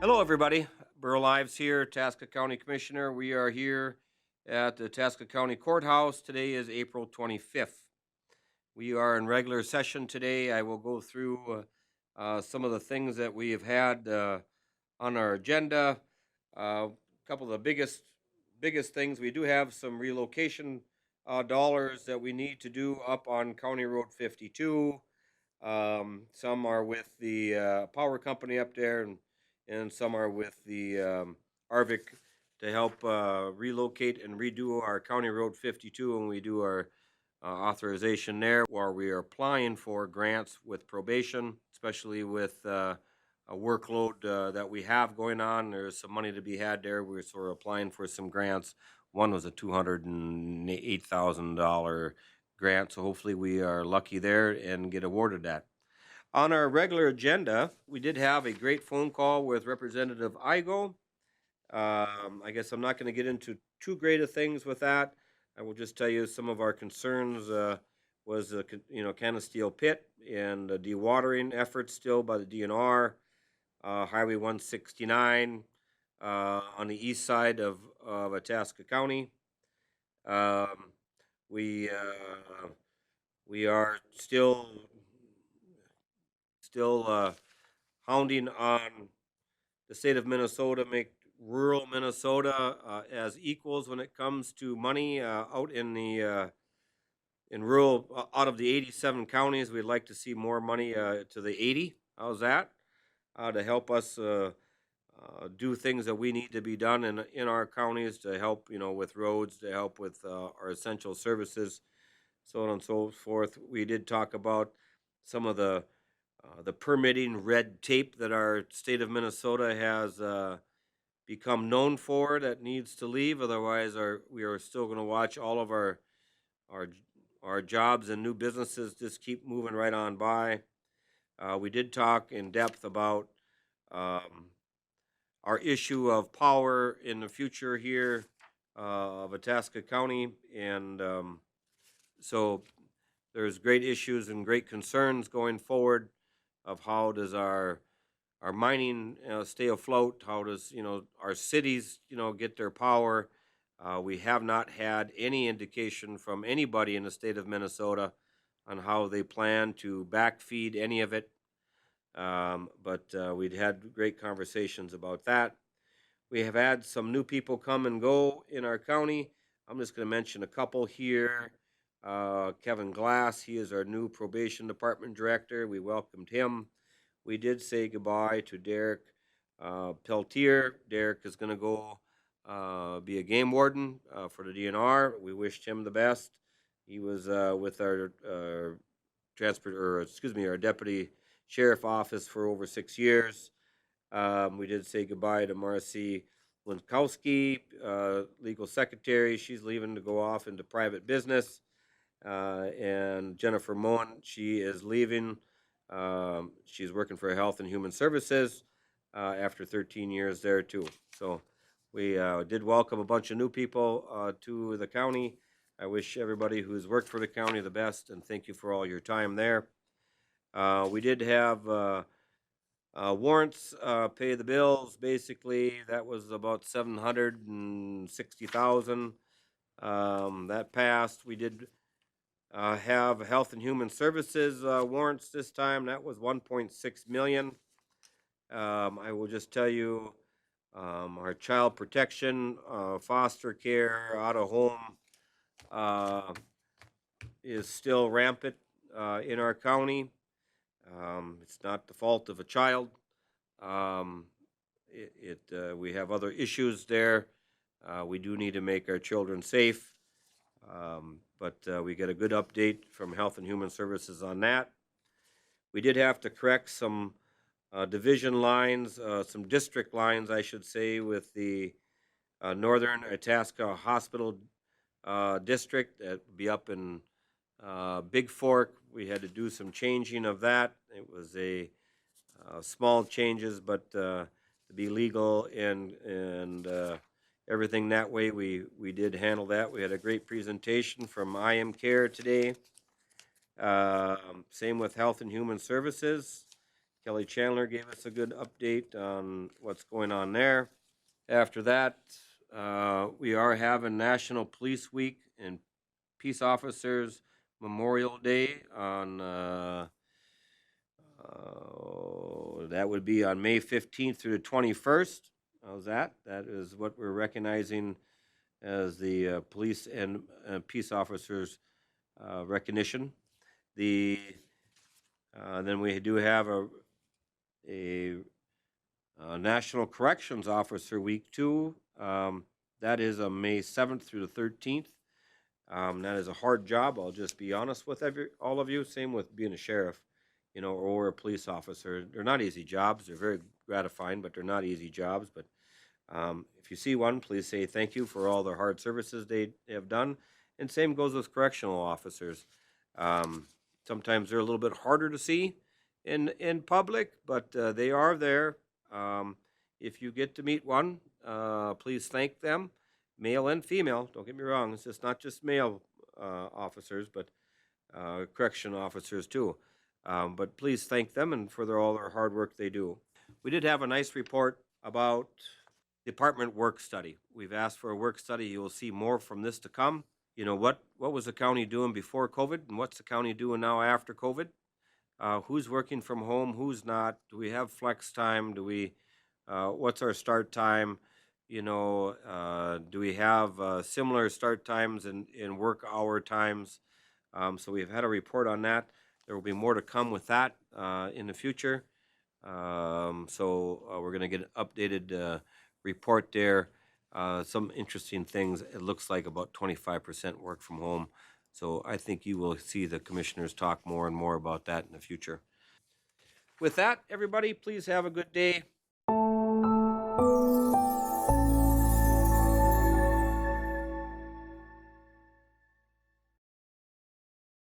Hello, everybody. Burl Ives here, Itasca County Commissioner. We are here at the Itasca County Courthouse. Today is April 25th. We are in regular session today. I will go through some of the things that we have had on our agenda. A couple of the biggest things, we do have some relocation dollars that we need to do up on County Road 52. Some are with the power company up there, and some are with the Arvik to help relocate and redo our County Road 52, and we do our authorization there while we are applying for grants with probation, especially with a workload that we have going on. There's some money to be had there. We're sort of applying for some grants. One was a $208,000 grant, so hopefully we are lucky there and get awarded that. On our regular agenda, we did have a great phone call with Representative Igo. I guess I'm not going to get into too great of things with that. I will just tell you some of our concerns was the Canasteel Pit and the dewatering efforts still by the DNR, Highway 169 on the east side of Itasca County. We are still hounding on the state of Minnesota, make rural Minnesota as equals when it comes to money out in rural. Out of the 87 counties, we'd like to see more money to the 80. How's that? To help us do things that we need to be done in our counties to help, with roads, to help with our essential services, so on and so forth. We did talk about some of the permitting red tape that our state of Minnesota has become known for that needs to leave. Otherwise, we are still going to watch all of our our jobs and new businesses just keep moving right on by. We did talk in depth about our issue of power in the future here of Itasca County, and so there's great issues and great concerns going forward of how does our mining stay afloat? How does our cities get their power? We have not had any indication from anybody in the state of Minnesota on how they plan to backfeed any of it. But we'd had great conversations about that. We have had some new people come and go in our county. I'm just going to mention a couple here. Kevin Glass, he is our new probation department director. We welcomed him. We did say goodbye to Derek Peltier. Derek is going to go be a game warden for the DNR. We wished him the best. He was with our our deputy sheriff office for over 6 years. We did say goodbye to Marcy Linkowski, legal secretary. She's leaving to go off into private business. And Jennifer Moen, she is leaving. She's working for Health and Human Services after 13 years there too. So we did welcome a bunch of new people to the county. I wish everybody who's worked for the county the best, and thank you for all your time there. We did have warrants, pay the bills. Basically, that was about 760,000. That passed. We did have Health and Human Services warrants this time. That was 1.6 million. I will just tell you, our child protection, foster care, out of home is still rampant in our county. It's not the fault of a child. We have other issues there. We do need to make our children safe. But we get a good update from Health and Human Services on that. We did have to correct some division lines, some district lines, I should say, with the Northern Itasca Hospital District that would be up in Big Fork. We had to do some changing of that. It was a small changes, but to be legal and everything that way, we did handle that. We had a great presentation from IM Care today. Same with Health and Human Services. Kelly Chandler gave us a good update on what's going on there. After that, we are having National Police Week and Peace Officers Memorial Day on that would be on May 15th through the 21st. How's that? That is what we're recognizing as the police and peace officers recognition. Then we do have a National Corrections Officer Week too. That is on May 7th through the 13th. That is a hard job. I'll just be honest with all of you. Same with being a sheriff, or a police officer. They're not easy jobs. They're very gratifying, but they're not easy jobs. But if you see one, please say thank you for all their hard services they have done. And same goes with correctional officers. Sometimes they're a little bit harder to see in public, but they are there. If you get to meet one, please thank them, male and female. Don't get me wrong; it's just not just male officers, but correction officers too. But please thank them and for all their hard work they do. We did have a nice report about department work study. We've asked for a work study. You will see more from this to come. What was the county doing before COVID, and what's the county doing now after COVID? Who's working from home? Who's not? Do we have flex time? What's our start time? Do we have similar start times and work hour times? So we've had a report on that. There will be more to come with that in the future. So we're going to get an updated report there. Some interesting things. It looks like about 25% work from home. So I think you will see the commissioners talk more and more about that in the future. With that, everybody, please have a good day.